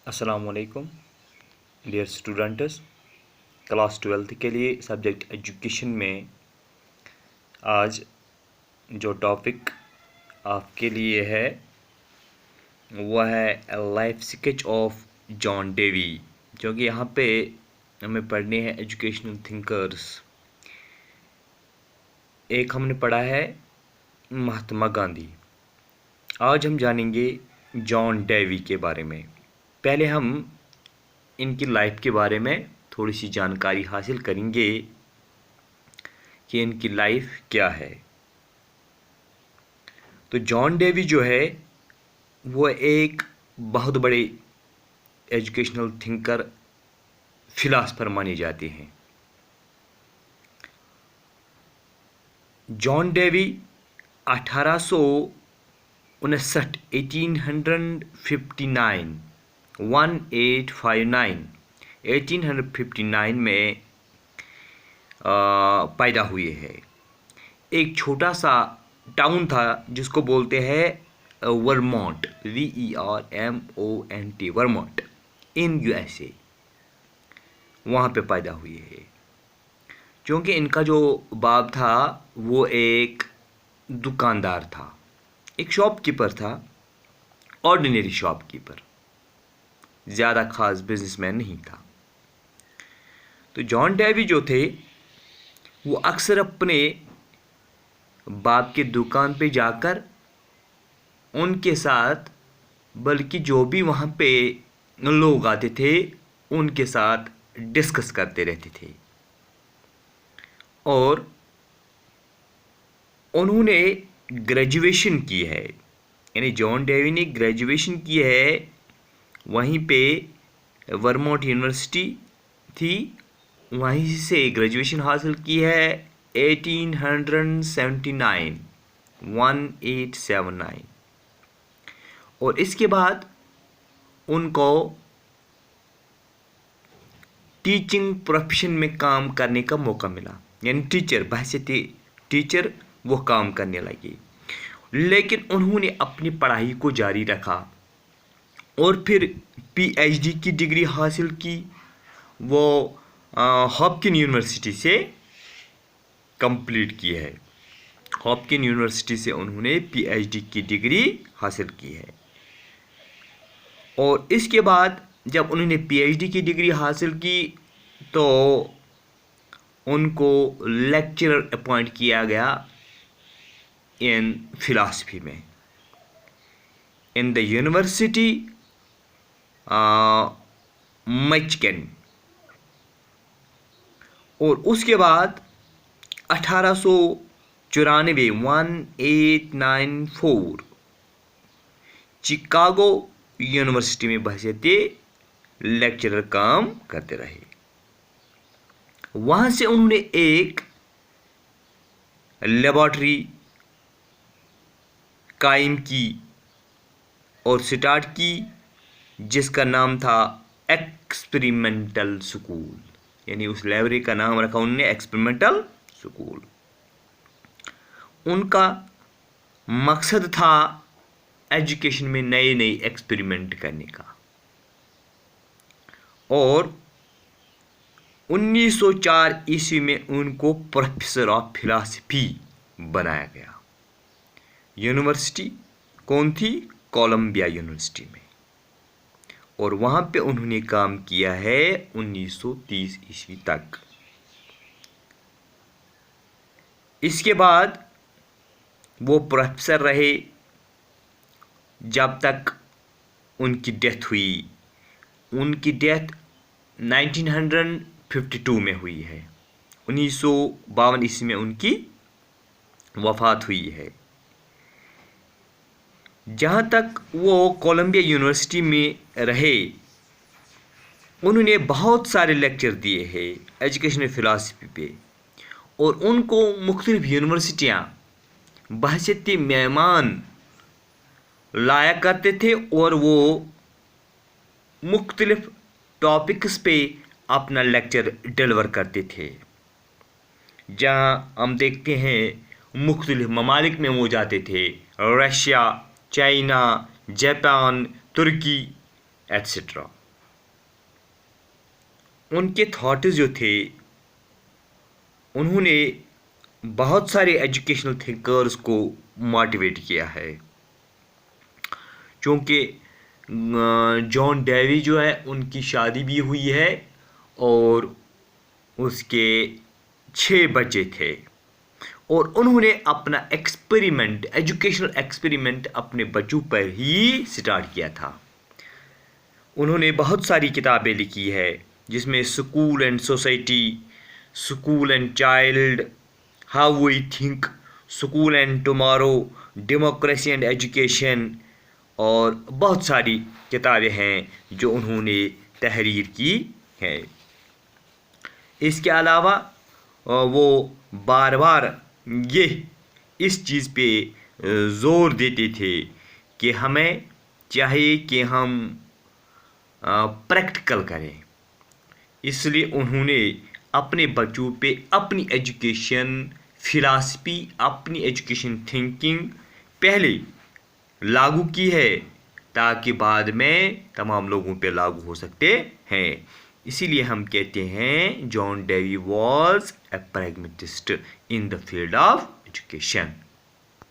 अस्सलामुअलैकुम dear students. Class 12 के लिए सब्जेक्ट एजुकेशन में आज जो टॉपिक आपके लिए है वह है life sketch of John Dewey, जो कि यहाँ पे हमें पढ़ने हैं एजुकेशनल थिंकर्स। एक हमने पढ़ा है महात्मा गांधी। आज हम जानेंगे जॉन डेवी के बारे में। पहले हम इनकी लाइफ के बारे में थोड़ी सी जानकारी हासिल करेंगे कि इनकी लाइफ क्या है। तो जॉन डेवी जो है वो एक बहुत बड़े एजुकेशनल थिंकर, फिलासफर माने जाते हैं। जॉन डेवी 1859 में पैदा हुए हैं। एक छोटा सा टाउन था जिसको बोलते हैं वर्मोंट, VERMONT, वर्मोंट इन USA। वहाँ पे पैदा हुए हैं। क्योंकि इनका जो बाप था वो एक दुकानदार था, एक शॉपकीपर था, ऑर्डिनरी शॉपकीपर, ज़्यादा खास बिजनेसमैन नहीं था। तो जॉन डेवी जो थे वो अक्सर अपने बाप के दुकान पे जाकर उनके साथ, बल्कि जो भी वहाँ पे लोग आते थे उनके साथ डिस्कस करते रहते थे। और उन्होंने ग्रेजुएशन की है, यानी जॉन डेवी ने ग्रेजुएशन की है वहीं पे, वर्मोंट यूनिवर्सिटी थी, वहीं से ग्रेजुएशन हासिल की है 1879। और इसके बाद उनको टीचिंग प्रोफेशन में काम करने का मौका मिला, यानी टीचर, बहैसियत टीचर वो काम करने लगे। लेकिन उन्होंने अपनी पढ़ाई को जारी रखा और फिर PhD की डिग्री हासिल की। वो हॉपकिन यूनिवर्सिटी से कंप्लीट की है। हॉपकिन यूनिवर्सिटी से उन्होंने PhD की डिग्री हासिल की है। और इसके बाद जब उन्होंने PhD की डिग्री हासिल की तो उनको लेक्चरर अपॉइंट किया गया इन फिलॉसफी में, इन द यूनिवर्सिटी मिचिगन। और उसके बाद 1894 चिकागो यूनिवर्सिटी में बहैसियत लेक्चरर काम करते रहे। वहाँ से उन्होंने एक लेबॉर्ट्री कायम की और स्टार्ट की जिसका नाम था एक्सपेरिमेंटल स्कूल, यानी उस लाइब्रेरी का नाम रखा उन्होंने एक्सपेरिमेंटल स्कूल। उनका मकसद था एजुकेशन में नए नए एक्सपेरिमेंट करने का। और 1904 ईस्वी में उनको प्रोफेसर ऑफ फिलॉसफी बनाया गया। यूनिवर्सिटी कौन थी? कोलंबिया यूनिवर्सिटी में। और वहाँ पे उन्होंने काम किया है 1930 ईस्वी तक। इसके बाद वो प्रोफेसर रहे जब तक उनकी डेथ हुई। उनकी डेथ 1952 में हुई है। 1952 ईस्वी में उनकी वफ़ात हुई है। जहाँ तक वो कोलंबिया यूनिवर्सिटी में रहे उन्होंने बहुत सारे लेक्चर दिए हैं एजुकेशनल फ़िलासफ़ी पे। और उनको मुख्तलिफ यूनिवर्सिटियाँ बहैसियत मेहमान लाया करते थे और वो मुख्तलिफ टॉपिक्स पे अपना लेक्चर डिलीवर करते थे। जहाँ हम देखते हैं मुख्तलिफ ममालिक में वो जाते थे, रशिया, चाइना, जापान, तुर्की एट्सेट्रा। उनके थॉट्स जो थे, उन्होंने बहुत सारे एजुकेशनल थिंकर्स को मोटिवेट किया है। क्योंकि जॉन डेवी जो है उनकी शादी भी हुई है और उसके 6 बच्चे थे, और उन्होंने अपना एक्सपेरिमेंट, एजुकेशनल एक्सपेरिमेंट अपने बच्चों पर ही स्टार्ट किया था। उन्होंने बहुत सारी किताबें लिखी है, जिसमें school and society, school and child, how we think, school and tomorrow, democracy and education, और बहुत सारी किताबें हैं जो उन्होंने तहरीर की है। इसके अलावा वो बार बार ये इस चीज़ पे ज़ोर देते थे कि हमें चाहिए कि हम प्रैक्टिकल करें। इसलिए उन्होंने अपने बच्चों पे अपनी एजुकेशन फ़िलासफ़ी, अपनी एजुकेशन थिंकिंग पहले लागू की है, ताकि बाद में तमाम लोगों पे लागू हो सकते हैं। इसीलिए हम कहते हैं John Dewey was a pragmatist in the field of education.